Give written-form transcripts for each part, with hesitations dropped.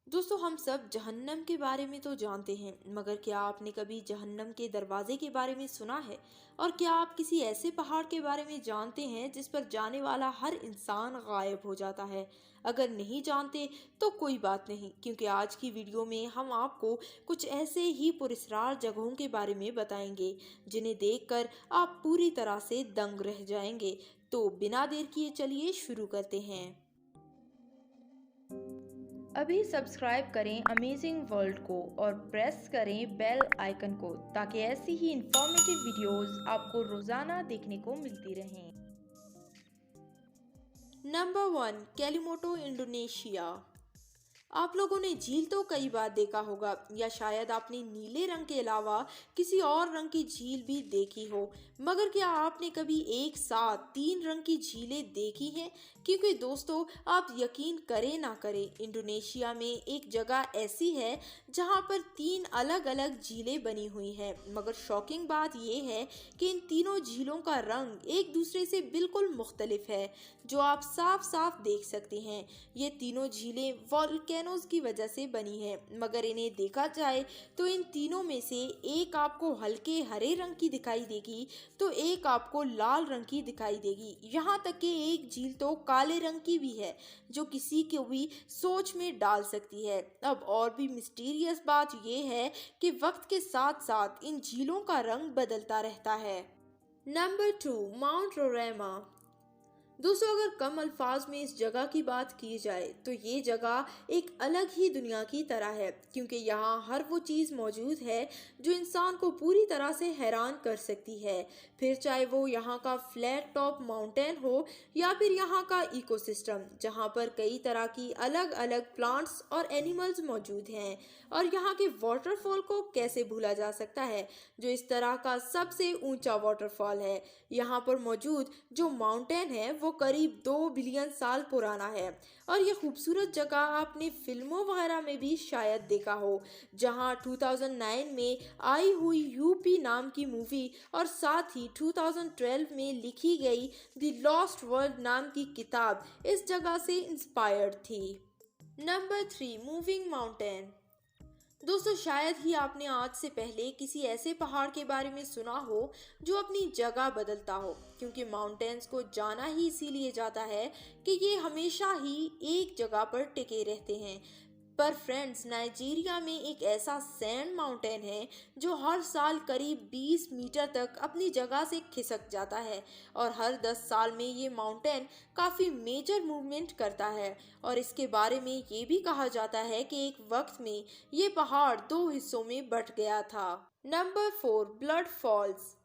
दोस्तों हम सब जहन्नम के बारे में तो जानते हैं, मगर क्या आपने कभी जहन्नम के दरवाजे के बारे में सुना है? और क्या आप किसी ऐसे पहाड़ के बारे में जानते हैं जिस पर जाने वाला हर इंसान गायब हो जाता है? अगर नहीं जानते तो कोई बात नहीं, क्योंकि आज की वीडियो में हम आपको कुछ ऐसे ही पुरस्कार जगहों के बारे में बताएंगे जिन्हें देखकर आप पूरी तरह से दंग रह जाएंगे। तो बिना देर किए चलिए शुरू करते हैं। अभी सब्सक्राइब करें अमेजिंग वर्ल्ड को और प्रेस करें बेल आइकन को ताकि ऐसी ही इंफॉर्मेटिव वीडियोस आपको रोजाना देखने को मिलती रहें। Number 1, Kelimutu Indonesia. आप लोगों ने झील तो कई बार देखा होगा, या शायद आपने नीले रंग के अलावा किसी और रंग की झील भी देखी हो, मगर क्या आपने कभी एक साथ 3 रंग की झीलें देखी हैं? क्योंकि दोस्तों, आप यकीन करें ना करें, इंडोनेशिया में एक जगह ऐसी है जहां पर 3 अलग अलग झीलें बनी हुई हैं। मगर शॉकिंग बात यह है कि इन तीनों झीलों का रंग एक दूसरे से बिल्कुल मुख्तलिफ है, जो आप साफ साफ देख सकते हैं। ये तीनों झीलें वोल्केनोज की वजह से बनी है, मगर इन्हें देखा जाए तो इन तीनों में से एक आपको हल्के हरे रंग की दिखाई देगी तो एक आपको लाल रंग की दिखाई देगी। यहाँ तक कि एक झील तो काले रंग की भी है, जो किसी को भी सोच में डाल सकती है। अब और भी मिस्टीरियस बात यह है कि वक्त के साथ साथ इन झीलों का रंग बदलता रहता है। Number 2, mount Roraima. दोस्तों, अगर कम अल्फाज में इस जगह की बात की जाए तो ये जगह एक अलग ही दुनिया की तरह है, क्योंकि यहाँ हर वो चीज़ मौजूद है जो इंसान को पूरी तरह से हैरान कर सकती है। फिर चाहे वो यहाँ का फ्लैट टॉप माउंटेन हो या फिर यहाँ का इकोसिस्टम, जहाँ पर कई तरह की अलग अलग प्लांट्स और एनिमल्स मौजूद हैं। और यहाँ के वाटरफॉल को कैसे भूला जा सकता है, जो इस तरह का सबसे ऊंचा वाटरफॉल है। यहाँ पर मौजूद जो माउंटेन है वो करीब 2 बिलियन साल पुराना है। और ये खूबसूरत जगह आपने फिल्मों वगैरह में भी शायद देखा हो, जहां 2009 में आई हुई यूपी नाम की मूवी और साथ ही 2012 में लिखी गई द लॉस्ट वर्ल्ड नाम की किताब इस जगह से इंस्पायर्ड थी। Number 3, moving mountain. दोस्तों, शायद ही आपने आज से पहले किसी ऐसे पहाड़ के बारे में सुना हो जो अपनी जगह बदलता हो, क्योंकि माउंटेन्स को जाना ही इसीलिए जाता है कि ये हमेशा ही एक जगह पर टिके रहते हैं। पर फ्रेंड्स, नाइजीरिया में एक ऐसा सैंड माउंटेन है जो हर साल करीब 20 मीटर तक अपनी जगह से खिसक जाता है, और हर 10 साल में ये माउंटेन काफ़ी मेजर मूवमेंट करता है। और इसके बारे में ये भी कहा जाता है कि एक वक्त में ये पहाड़ 2 हिस्सों में बंट गया था। Number 4, Blood Falls.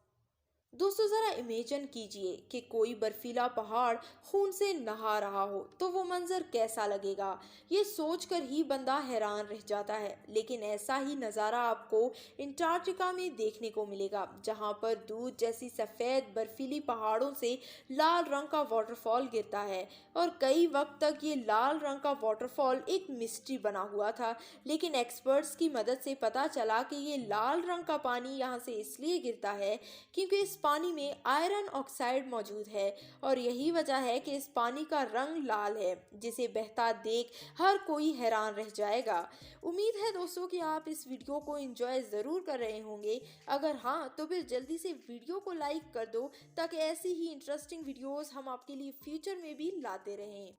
दोस्तों, जरा इमेजिन कीजिए कि कोई बर्फीला पहाड़ खून से नहा रहा हो, तो वो मंजर कैसा लगेगा। ये सोचकर ही बंदा हैरान रह जाता है। लेकिन ऐसा ही नज़ारा आपको अंटार्कटिका में देखने को मिलेगा, जहाँ पर दूध जैसी सफ़ेद बर्फीली पहाड़ों से लाल रंग का वाटरफॉल गिरता है। और कई वक्त तक ये लाल रंग का वाटरफॉल एक मिस्ट्री बना हुआ था, लेकिन एक्सपर्ट्स की मदद से पता चला कि ये लाल रंग का पानी यहाँ से इसलिए गिरता है क्योंकि इस पानी में आयरन ऑक्साइड मौजूद है, और यही वजह है कि इस पानी का रंग लाल है, जिसे बहता देख हर कोई हैरान रह जाएगा। उम्मीद है दोस्तों कि आप इस वीडियो को एंजॉय ज़रूर कर रहे होंगे। अगर हाँ, तो फिर जल्दी से वीडियो को लाइक कर दो ताकि ऐसी ही इंटरेस्टिंग वीडियोस हम आपके लिए फ्यूचर में भी लाते रहें।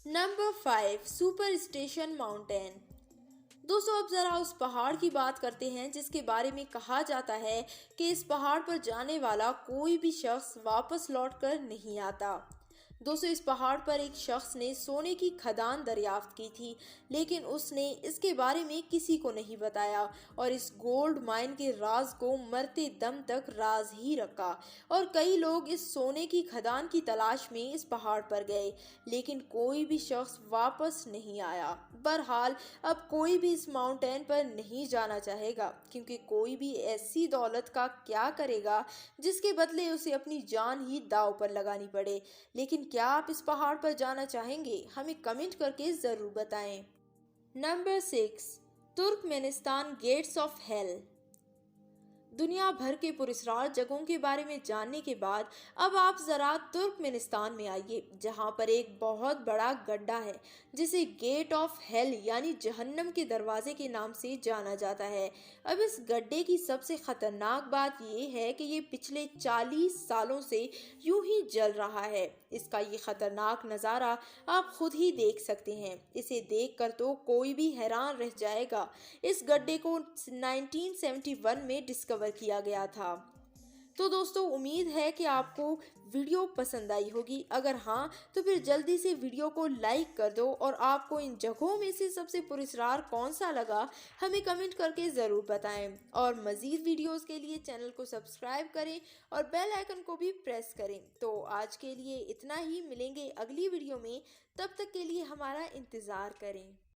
Number 5, super station mountain. दोस्तों, अब ज़रा उस पहाड़ की बात करते हैं जिसके बारे में कहा जाता है कि इस पहाड़ पर जाने वाला कोई भी शख्स वापस लौट कर नहीं आता। दोस्तों, इस पहाड़ पर एक शख्स ने सोने की खदान दरियाफ्त की थी, लेकिन उसने इसके बारे में किसी को नहीं बताया और इस गोल्ड माइन के राज को मरते दम तक राज ही रखा। और कई लोग इस सोने की खदान की तलाश में इस पहाड़ पर गए, लेकिन कोई भी शख्स वापस नहीं आया। बहरहाल, अब कोई भी इस माउंटेन पर नहीं जाना चाहेगा, क्योंकि कोई भी ऐसी दौलत का क्या करेगा जिसके बदले उसे अपनी जान ही दांव पर लगानी पड़े। लेकिन क्या आप इस पहाड़ पर जाना चाहेंगे? हमें कमेंट करके ज़रूर बताएं। Number 6, Turkmenistan Gates of Hell. दुनिया भर के पुरस्कार जगहों के बारे में जानने के बाद अब आप जरा तुर्कमेनिस्तान में आइए, जहां पर एक बहुत बड़ा गड्ढा है जिसे गेट ऑफ हेल यानी जहन्नम के दरवाजे के नाम से जाना जाता है। अब इस गड्ढे की सबसे खतरनाक बात यह है कि ये पिछले 40 सालों से यूं ही जल रहा है। इसका ये खतरनाक नज़ारा आप खुद ही देख सकते हैं। इसे देखकर तो कोई भी हैरान रह जाएगा। इस गड्ढे को 1971 में डिस्कवर किया गया था। तो दोस्तों, उम्मीद है कि आपको वीडियो पसंद आई होगी। अगर हाँ, तो फिर जल्दी से वीडियो को लाइक कर दो और आपको इन जगहों में से सबसे पुरस्कार कौन सा लगा हमें कमेंट करके ज़रूर बताएं। और मज़ीद वीडियोस के लिए चैनल को सब्सक्राइब करें और बेल आइकन को भी प्रेस करें। तो आज के लिए इतना ही, मिलेंगे अगली वीडियो में। तब तक के लिए हमारा इंतज़ार करें।